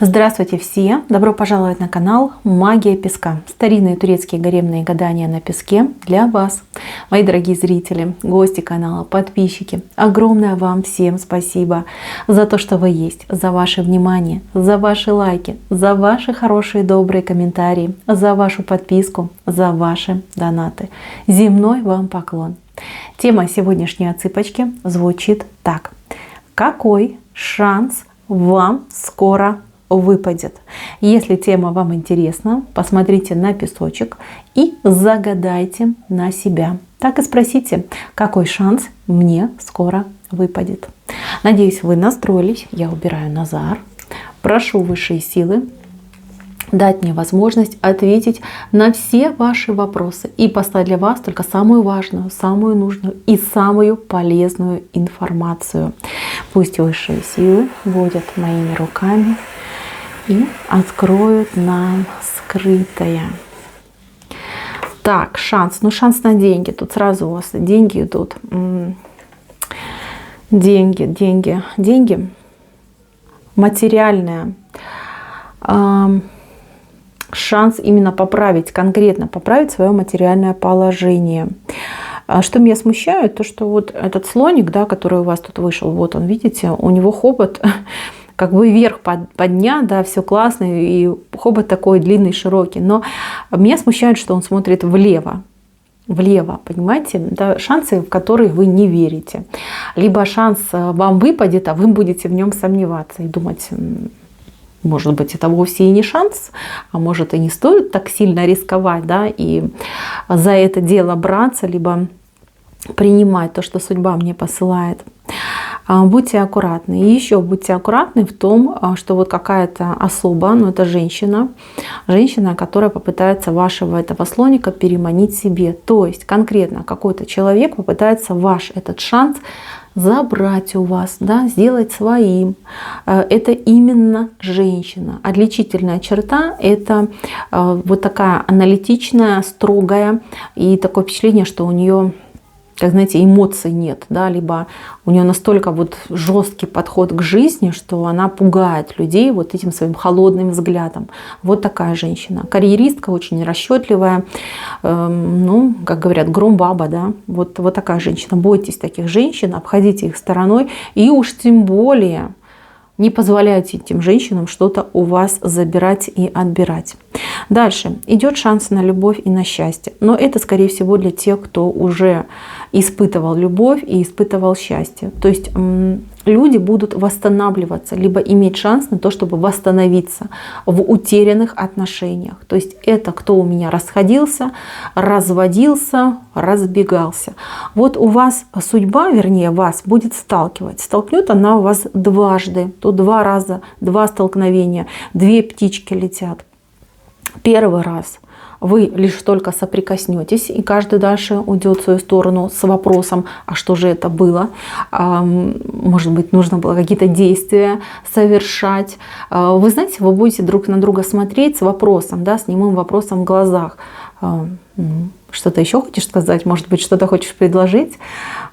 Здравствуйте все! Добро пожаловать на канал Магия Песка. Старинные турецкие гаремные гадания на песке для вас. Мои дорогие зрители, гости канала, подписчики, огромное вам всем спасибо за то, что вы есть, за ваше внимание, за ваши лайки, за ваши хорошие добрые комментарии, за вашу подписку, за ваши донаты. Земной вам поклон. Тема сегодняшней отсыпочки звучит так. Какой шанс вам скоро выпадет? Если тема вам интересна, посмотрите на песочек и загадайте на себя. Так и спросите, какой шанс мне скоро выпадет. Надеюсь, вы настроились. Я убираю Назар. Прошу высшие силы дать мне возможность ответить на все ваши вопросы и послать для вас только самую важную, самую нужную и самую полезную информацию. Пусть высшие силы водят моими руками и откроют нам скрытое. Так, шанс. Ну, шанс на деньги. Тут сразу у вас деньги идут. Деньги. Материальное. Шанс именно поправить, конкретно поправить свое материальное положение. Что меня смущает, то что вот этот слоник, да, который у вас тут вышел, вот он, видите, у него хобот как бы вверх поднят, да, все классно, и хобот такой длинный, широкий. Но меня смущает, что он смотрит влево, понимаете? Это шансы, в которые вы не верите. Либо шанс вам выпадет, а вы будете в нем сомневаться и думать, может быть, это вовсе и не шанс, а может и не стоит так сильно рисковать, да, и за это дело браться, либо принимать то, что судьба мне посылает. Будьте аккуратны. И еще будьте аккуратны в том, что вот какая-то особа, ну это женщина, которая попытается вашего этого слоника переманить себе. То есть конкретно какой-то человек попытается ваш этот шанс забрать у вас, да, сделать своим. Это именно женщина. Отличительная черта — это вот такая аналитичная, строгая, и такое впечатление, что у нее, как знаете, эмоций нет, да, либо у нее настолько вот жесткий подход к жизни, что она пугает людей вот этим своим холодным взглядом. Вот такая женщина. Карьеристка, очень расчетливая, ну, как говорят, гром-баба, да, вот такая женщина. Бойтесь таких женщин, обходите их стороной, и уж тем более не позволяйте этим женщинам что-то у вас забирать и отбирать. Дальше идет шанс на любовь и на счастье. Но это, скорее всего, для тех, кто уже испытывал любовь и испытывал счастье. То есть люди будут восстанавливаться, либо иметь шанс на то, чтобы восстановиться в утерянных отношениях. То есть это кто у меня расходился, разводился, разбегался. Вот у вас судьба, вернее вас, будет сталкивать. Столкнет она вас дважды. Тут два раза, два столкновения, две птички летят. Первый раз вы лишь только соприкоснетесь, и каждый дальше уйдет в свою сторону с вопросом, а что же это было? Может быть, нужно было какие-то действия совершать. Вы знаете, вы будете друг на друга смотреть с вопросом, да, с немым вопросом в глазах. Что-то еще хочешь сказать? Может быть, что-то хочешь предложить?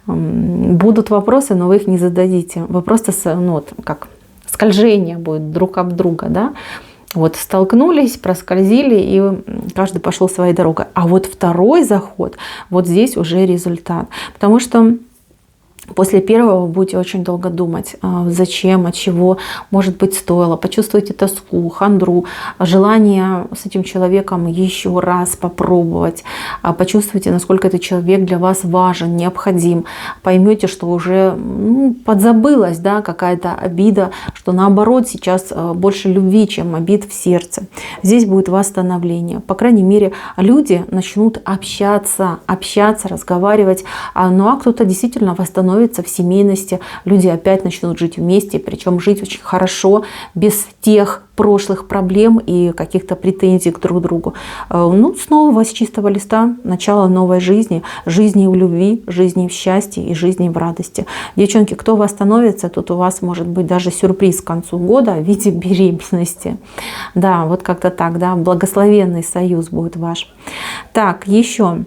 Будут вопросы, но вы их не зададите. Вы просто, ну, вот, как скольжение будет друг об друга, да? Вот столкнулись, проскользили, и каждый пошел своей дорогой. А вот второй заход, вот здесь уже результат. Потому что после первого вы будете очень долго думать, зачем, от чего, может быть, стоило. Почувствуйте тоску, хандру, желание с этим человеком еще раз попробовать. Почувствуйте, насколько этот человек для вас важен, необходим. Поймете, что уже подзабылась, да, какая-то обида, что наоборот сейчас больше любви, чем обид в сердце. Здесь будет восстановление. По крайней мере, люди начнут общаться, разговаривать. Ну а кто-то действительно восстановится в семейности, люди опять начнут жить вместе, причем жить очень хорошо, без тех прошлых проблем и каких-то претензий к друг другу. Ну, снова с чистого листа начало новой жизни, жизни в любви, жизни в счастье и жизни в радости. Девчонки, кто восстановится, тут у вас может быть даже сюрприз к концу года в виде беременности. Да, вот как-то так, да, благословенный союз будет ваш. Так, еще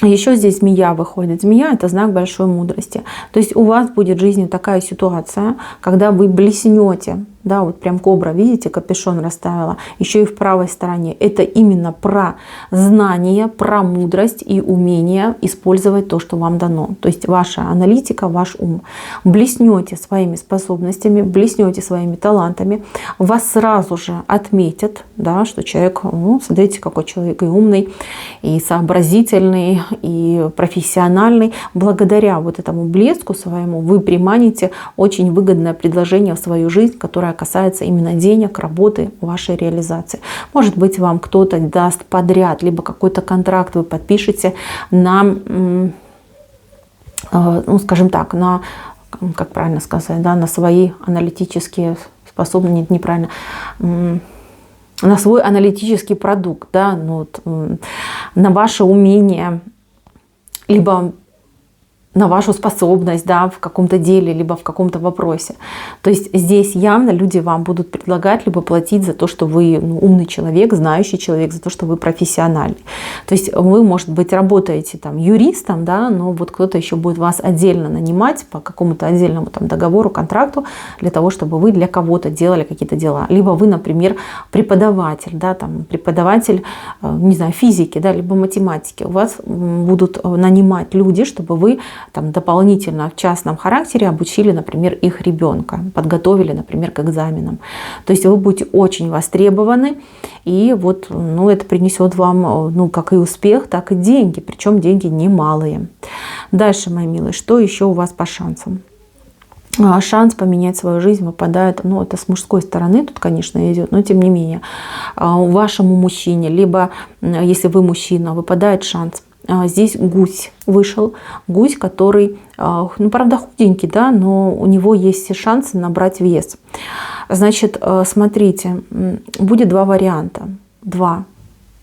Еще здесь змея выходит. Змея — это знак большой мудрости. То есть у вас будет в жизни такая ситуация, когда вы блеснете да, вот прям кобра, видите, капюшон расставила, еще и в правой стороне. Это именно про знание, про мудрость и умение использовать то, что вам дано. То есть ваша аналитика, ваш ум. Блеснете своими способностями, блеснете своими талантами, вас сразу же отметят, да, что человек, ну, смотрите, какой человек и умный, и сообразительный, и профессиональный. Благодаря вот этому блеску своему вы приманите очень выгодное предложение в свою жизнь, которое касается именно денег, работы, вашей реализации. Может быть, вам кто-то даст подряд, либо какой-то контракт вы подпишете на, ну, скажем так, на, как правильно сказать, да, на свои аналитические способности, нет, неправильно, на свой аналитический продукт, да, ну, вот, на ваше умение, либо на вашу способность, да, в каком-то деле, либо в каком-то вопросе. То есть здесь явно люди вам будут предлагать, либо платить за то, что вы, ну, умный человек, знающий человек, за то, что вы профессиональный. То есть вы, может быть, работаете там юристом, да, но вот кто-то еще будет вас отдельно нанимать по какому-то отдельному там договору, контракту, для того, чтобы вы для кого-то делали какие-то дела. Либо вы, например, преподаватель, да, там, преподаватель, не знаю, физики, да, либо математики. У вас будут нанимать люди, чтобы вы там дополнительно в частном характере обучили, например, их ребенка, подготовили, например, к экзаменам. То есть вы будете очень востребованы, и вот, ну, это принесет вам, ну, как и успех, так и деньги, причем деньги немалые. Дальше, мои милые, что еще у вас по шансам? Шанс поменять свою жизнь выпадает, ну, это с мужской стороны тут, конечно, идет, но тем не менее, вашему мужчине, либо если вы мужчина, выпадает шанс. Здесь гусь вышел, гусь, который, ну, правда, худенький, да, но у него есть все шансы набрать вес. Значит, смотрите, будет два варианта, два.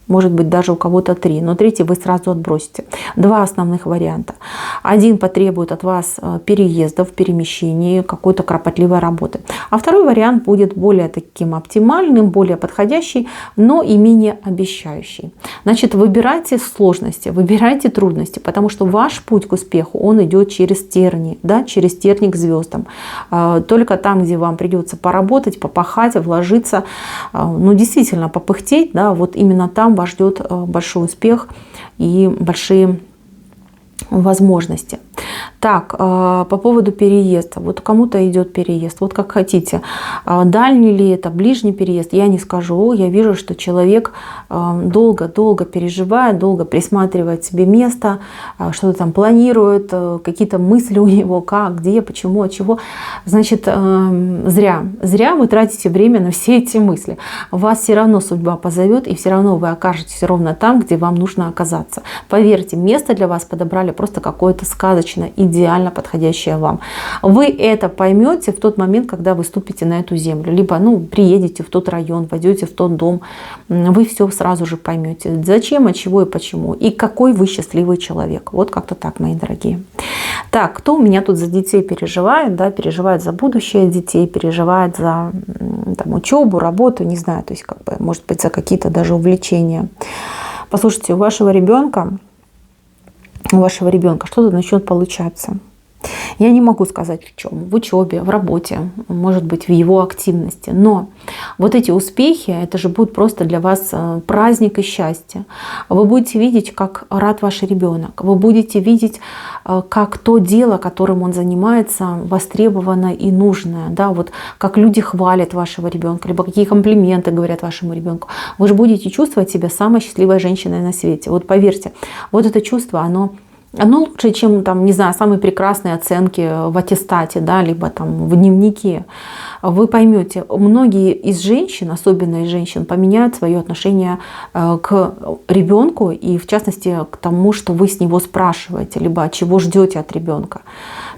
Может быть, даже у кого-то 3, но 3 вы сразу отбросите. 2 основных варианта. Один потребует от вас переездов, перемещений, какой-то кропотливой работы. А второй вариант будет более таким оптимальным, более подходящий, но и менее обещающий. Значит, выбирайте сложности, выбирайте трудности, потому что ваш путь к успеху, он идет через тернии, да, через тернии к звездам. Только там, где вам придется поработать, попахать, вложиться, ну, действительно попыхтеть, да, вот именно там вас ждет большой успех и большие возможности. Так, по поводу переезда. Вот кому-то идет переезд, вот как хотите. Дальний ли это, ближний переезд, я не скажу. Я вижу, что человек долго-долго переживает, долго присматривает себе место, что-то там планирует, какие-то мысли у него, как, где, почему, от чего. Значит, зря вы тратите время на все эти мысли. Вас все равно судьба позовет, и все равно вы окажетесь ровно там, где вам нужно оказаться. Поверьте, место для вас подобрали просто какое-то сказочное, идеально подходящее вам. Вы это поймете в тот момент, когда вы ступите на эту землю. Либо, ну, приедете в тот район, войдете в тот дом. Вы все сразу же поймете. Зачем, от чего и почему. И какой вы счастливый человек. Вот как-то так, мои дорогие. Так, кто у меня тут за детей переживает? Да, переживает за будущее детей, переживает за там, учебу, работу, не знаю. То есть, как бы, может быть, за какие-то даже увлечения. Послушайте, у вашего ребенка что-то начнет получаться. Я не могу сказать в чем. В учебе, в работе, может быть, в его активности. Но вот эти успехи, это же будет просто для вас праздник и счастье. Вы будете видеть, как рад ваш ребенок. Вы будете видеть, как то дело, которым он занимается, востребовано и нужное. Да, вот как люди хвалят вашего ребенка, либо какие комплименты говорят вашему ребенку. Вы же будете чувствовать себя самой счастливой женщиной на свете. Вот поверьте, вот это чувство, оно лучше, чем, там, не знаю, самые прекрасные оценки в аттестате, да, либо там в дневнике. Вы поймете, многие из женщин, особенно из женщин, поменяют свое отношение к ребенку и, в частности, к тому, что вы с него спрашиваете, либо чего ждете от ребенка.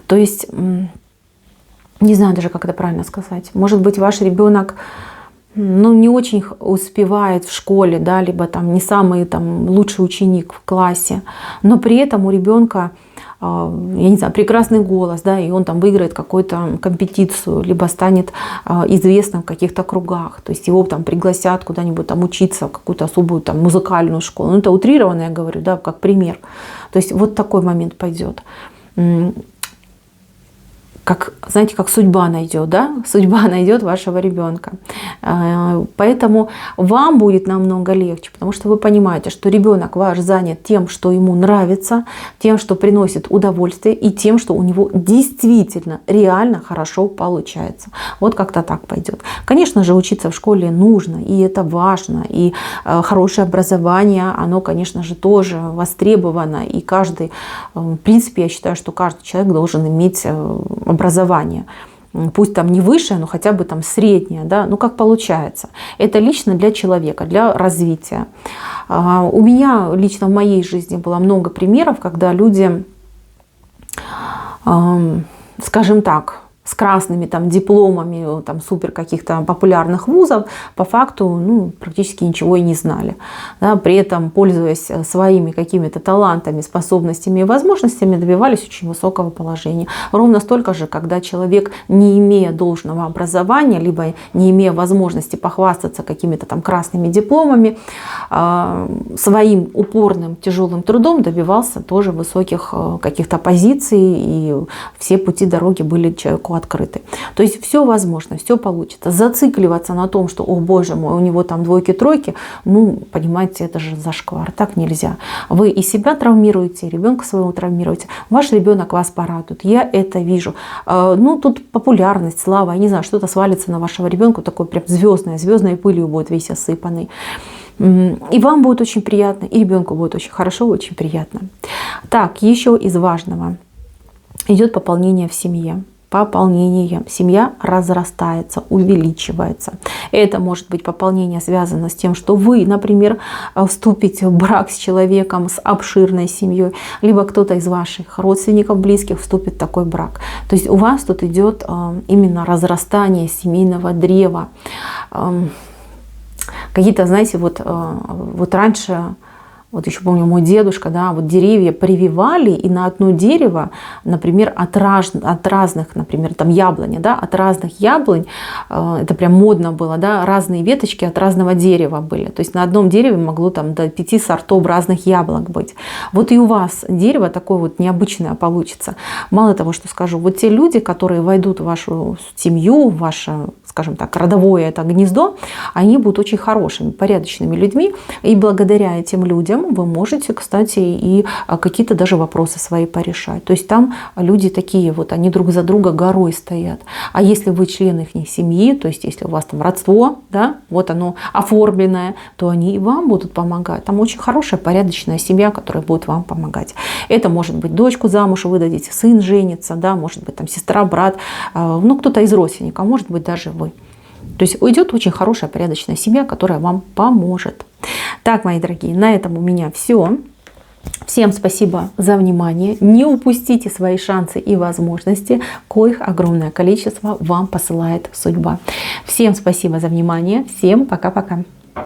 То есть, не знаю даже, как это правильно сказать. Может быть, ваш ребенок, ну, не очень успевает в школе, да, либо там не самый там лучший ученик в классе, но при этом у ребенка, я не знаю, прекрасный голос, да, и он там выиграет какую-то компетицию, либо станет известным в каких-то кругах, то есть его там пригласят куда-нибудь там учиться в какую-то особую там музыкальную школу. Ну, это утрированно, я говорю, да, как пример. То есть вот такой момент пойдет. как, знаете, как судьба найдет, да? Судьба найдет вашего ребенка. Поэтому вам будет намного легче, потому что вы понимаете, что ребенок ваш занят тем, что ему нравится, тем, что приносит удовольствие, и тем, что у него действительно, реально хорошо получается. Вот как-то так пойдет. Конечно же, учиться в школе нужно, и это важно, и хорошее образование, оно, конечно же, тоже востребовано, и каждый, в принципе, я считаю, что каждый человек должен иметь образование. Пусть там не высшее, но хотя бы там среднее, да, ну как получается. Это лично для человека, для развития. У меня лично в моей жизни было много примеров, когда люди, скажем так, с красными там дипломами там супер каких-то популярных вузов, по факту ну, практически ничего и не знали. Да, при этом, пользуясь своими какими-то талантами, способностями и возможностями, добивались очень высокого положения. Ровно столько же, когда человек, не имея должного образования, либо не имея возможности похвастаться какими-то там красными дипломами, своим упорным тяжелым трудом добивался тоже высоких каких-то позиций, и все пути дороги были человеку открыты. То есть все возможно, все получится. Зацикливаться на том, что, о боже мой, у него там двойки-тройки, ну, понимаете, это же зашквар, так нельзя. Вы и себя травмируете, и ребенка своего травмируете. Ваш ребенок вас порадует, я это вижу. Ну, тут популярность, слава, я не знаю, что-то свалится на вашего ребенка, такой прям звездной пылью будет весь осыпанный. И вам будет очень приятно, и ребенку будет очень хорошо, очень приятно. Так, еще из важного. Идет пополнение в семье. Пополнение. Семья разрастается, увеличивается. Это может быть пополнение связано с тем, что вы, например, вступите в брак с человеком с обширной семьей, либо кто-то из ваших родственников, близких вступит в такой брак. То есть у вас тут идет именно разрастание семейного древа. Какие-то, знаете, вот раньше... Вот еще помню, мой дедушка, да, вот деревья прививали, и на одно дерево, например, от разных, например, там яблони, да, от разных яблонь, это прям модно было, да, разные веточки от разного дерева были. То есть на одном дереве могло там до 5 сортов разных яблок быть. Вот и у вас дерево такое вот необычное получится. Мало того, что скажу, вот те люди, которые войдут в вашу семью, в ваше, скажем так, родовое это гнездо, они будут очень хорошими, порядочными людьми, и благодаря этим людям вы можете, кстати, и какие-то даже вопросы свои порешать. То есть там люди такие вот, они друг за друга горой стоят. А если вы член их семьи, то есть если у вас там родство, да, вот оно оформленное, то они и вам будут помогать. Там очень хорошая, порядочная семья, которая будет вам помогать. Это может быть дочку замуж выдадите, сын женится, да, может быть там сестра, брат, ну кто-то из родственников, может быть даже вы. То есть уйдет очень хорошая, порядочная семья, которая вам поможет. Так, мои дорогие, на этом у меня все. Всем спасибо за внимание. Не упустите свои шансы и возможности, коих огромное количество вам посылает судьба. Всем спасибо за внимание. Всем пока-пока.